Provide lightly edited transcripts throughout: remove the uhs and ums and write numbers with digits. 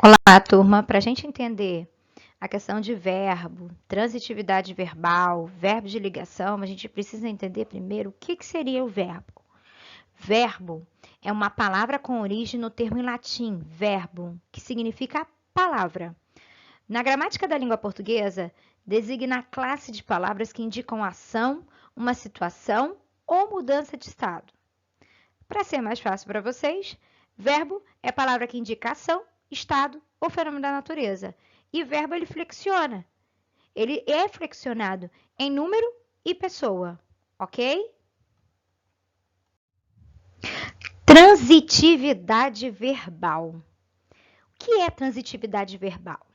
Olá, turma. Para a gente entender a questão de verbo, transitividade verbal, verbo de ligação, a gente precisa entender primeiro o que seria o verbo. Verbo é uma palavra com origem no termo em latim, verbo, que significa palavra. Na gramática da língua portuguesa, designa a classe de palavras que indicam ação, uma situação ou mudança de estado. Para ser mais fácil para vocês, verbo é a palavra que indica ação, estado ou fenômeno da natureza. E verbo ele flexiona. Ele é flexionado em número e pessoa, ok? Transitividade verbal. O que é transitividade verbal?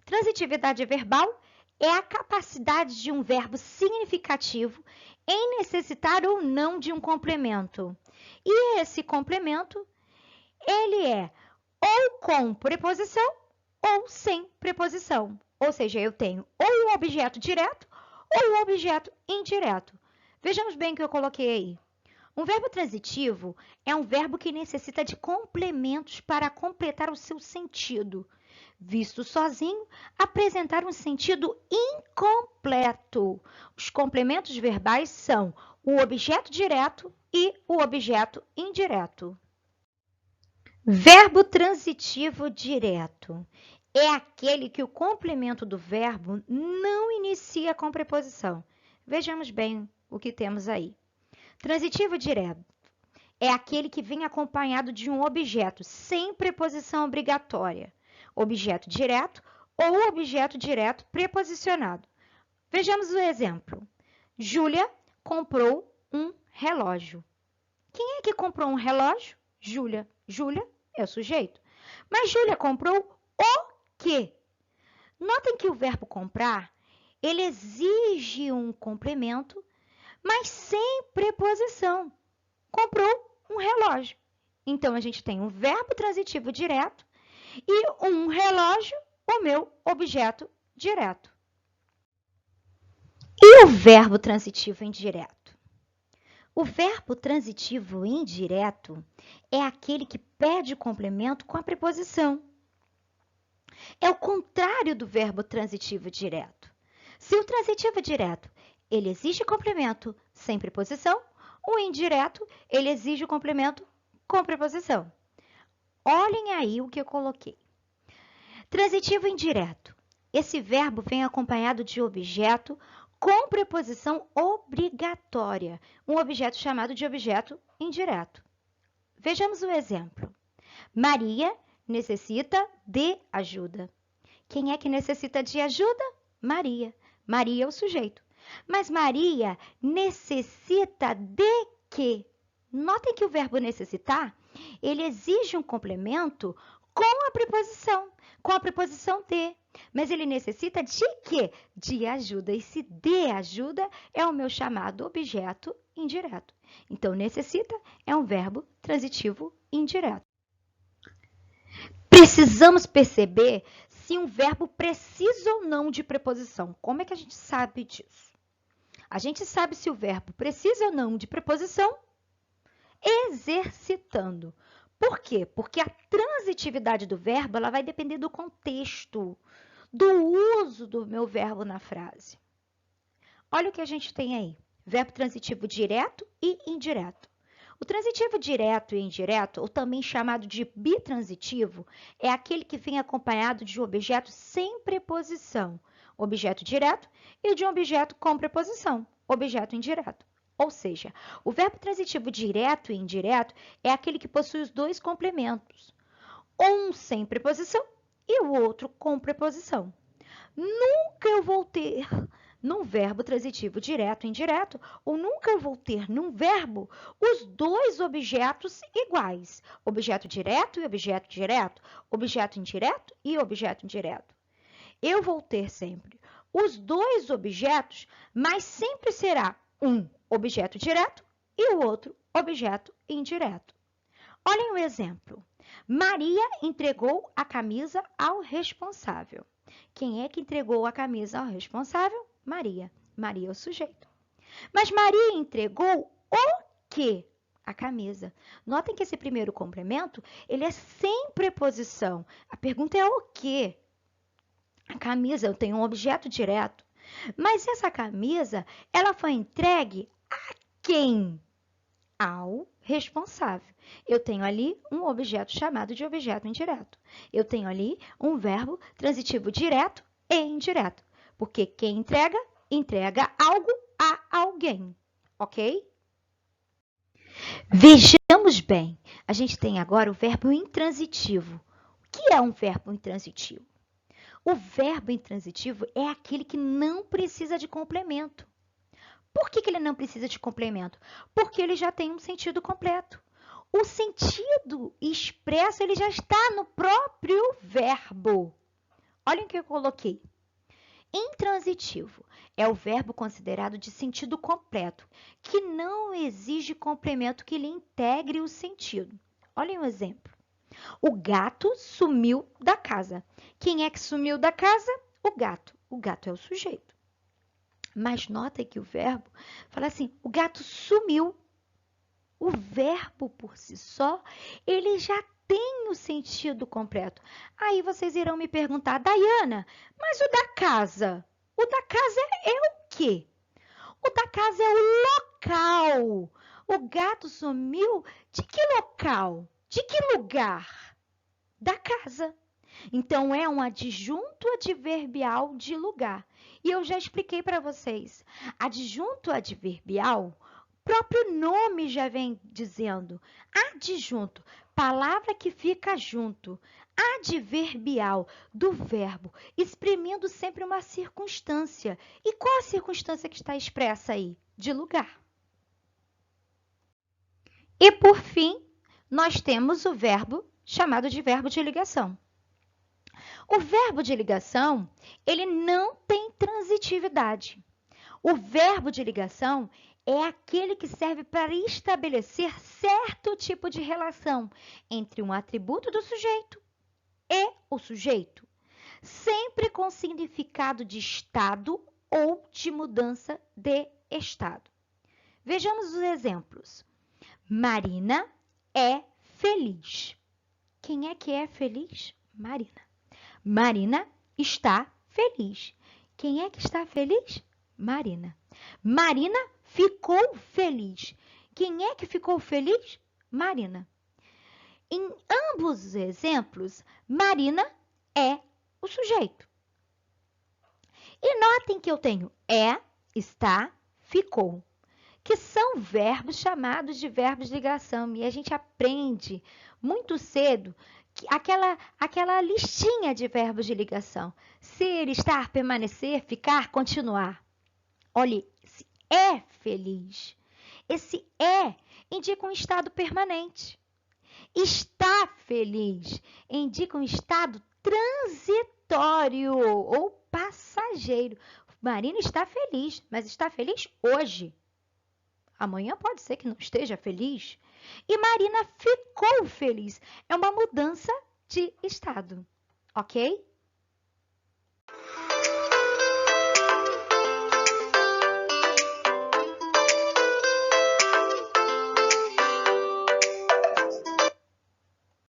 Transitividade verbal é a capacidade de um verbo significativo em necessitar ou não de um complemento. E esse complemento, ele é ou com preposição ou sem preposição. Ou seja, eu tenho ou um objeto direto ou um objeto indireto. Vejamos bem o que eu coloquei aí. Um verbo transitivo é um verbo que necessita de complementos para completar o seu sentido. Visto sozinho, apresentar um sentido incompleto. Os complementos verbais são o objeto direto e o objeto indireto. Verbo transitivo direto é aquele que o complemento do verbo não inicia com preposição. Vejamos bem o que temos aí. Transitivo direto é aquele que vem acompanhado de um objeto sem preposição obrigatória. Objeto direto ou objeto direto preposicionado. Vejamos o exemplo. Júlia comprou um relógio. Quem é que comprou um relógio? Júlia. Júlia é o sujeito. Mas Júlia comprou o quê? Notem que o verbo comprar, ele exige um complemento, mas sem preposição. Comprou um relógio. Então, a gente tem um verbo transitivo direto e um relógio, o meu objeto direto. E o verbo transitivo indireto? O verbo transitivo indireto é aquele que perde o complemento com a preposição. É o contrário do verbo transitivo direto. Se o transitivo direto ele exige complemento sem preposição, o indireto ele exige o complemento com preposição. Olhem aí o que eu coloquei. Transitivo indireto. Esse verbo vem acompanhado de objeto com preposição obrigatória, um objeto chamado de objeto indireto. Vejamos o exemplo. Maria necessita de ajuda. Quem é que necessita de ajuda? Maria. Maria é o sujeito. Mas Maria necessita de quê? Notem que o verbo necessitar, ele exige um complemento com a preposição de. Mas ele necessita de quê? De ajuda. E se de ajuda é o meu chamado objeto indireto. Então, necessita é um verbo transitivo indireto. Precisamos perceber se um verbo precisa ou não de preposição. Como é que a gente sabe disso? A gente sabe se o verbo precisa ou não de preposição exercitando. Por quê? Porque a transitividade do verbo ela vai depender do contexto, do uso do meu verbo na frase. Olha o que a gente tem aí. Verbo transitivo direto e indireto. O transitivo direto e indireto, ou também chamado de bitransitivo, é aquele que vem acompanhado de um objeto sem preposição, objeto direto, e de um objeto com preposição, objeto indireto. Ou seja, o verbo transitivo direto e indireto é aquele que possui os dois complementos, um sem preposição e o outro com preposição. Nunca eu vou ter num verbo transitivo direto e indireto, ou nunca eu vou ter num verbo os dois objetos iguais, objeto direto e objeto direto, objeto indireto e objeto indireto. Eu vou ter sempre os dois objetos, mas sempre será um objeto direto e o outro objeto indireto. Olhem o exemplo. Maria entregou a camisa ao responsável. Quem é que entregou a camisa ao responsável? Maria. Maria é o sujeito. Mas Maria entregou o quê? A camisa. Notem que esse primeiro complemento, ele é sem preposição. A pergunta é o quê? A camisa, eu tenho um objeto direto. Mas essa camisa, ela foi entregue a quem? Ao responsável. Eu tenho ali um objeto chamado de objeto indireto. Eu tenho ali um verbo transitivo direto e indireto. Porque quem entrega, entrega algo a alguém. Ok? Vejamos bem. A gente tem agora o verbo intransitivo. O que é um verbo intransitivo? O verbo intransitivo é aquele que não precisa de complemento. Por que ele não precisa de complemento? Porque ele já tem um sentido completo. O sentido expresso ele já está no próprio verbo. Olhem o que eu coloquei. Intransitivo é o verbo considerado de sentido completo, que não exige complemento que lhe integre o sentido. Olhem um exemplo. O gato sumiu da casa. Quem é que sumiu da casa? O gato. O gato é o sujeito. Mas nota que o verbo fala assim, o gato sumiu. O verbo por si só, ele já tem o sentido completo. Aí vocês irão me perguntar, Daiana, mas o da casa? O da casa é o quê? O da casa é o local. O gato sumiu de que local? De que lugar? Da casa. Então, é um adjunto adverbial de lugar. E eu já expliquei para vocês. Adjunto adverbial, próprio nome já vem dizendo. Adjunto, palavra que fica junto. Adverbial, do verbo, exprimindo sempre uma circunstância. E qual a circunstância que está expressa aí? De lugar. E, por fim, nós temos o verbo chamado de verbo de ligação. O verbo de ligação, ele não tem transitividade. O verbo de ligação é aquele que serve para estabelecer certo tipo de relação entre um atributo do sujeito e o sujeito, sempre com significado de estado ou de mudança de estado. Vejamos os exemplos. Marina é feliz. Quem é que é feliz? Marina. Marina está feliz. Quem é que está feliz? Marina. Marina ficou feliz. Quem é que ficou feliz? Marina. Em ambos os exemplos, Marina é o sujeito. E notem que eu tenho é, está, ficou, que são verbos chamados de verbos de ligação. E a gente aprende muito cedo aquela listinha de verbos de ligação. Ser, estar, permanecer, ficar, continuar. Olhe, esse é feliz. Esse é indica um estado permanente. Está feliz indica um estado transitório ou passageiro. Marina está feliz, mas está feliz hoje. Amanhã pode ser que não esteja feliz. E Marina ficou feliz. É uma mudança de estado, ok?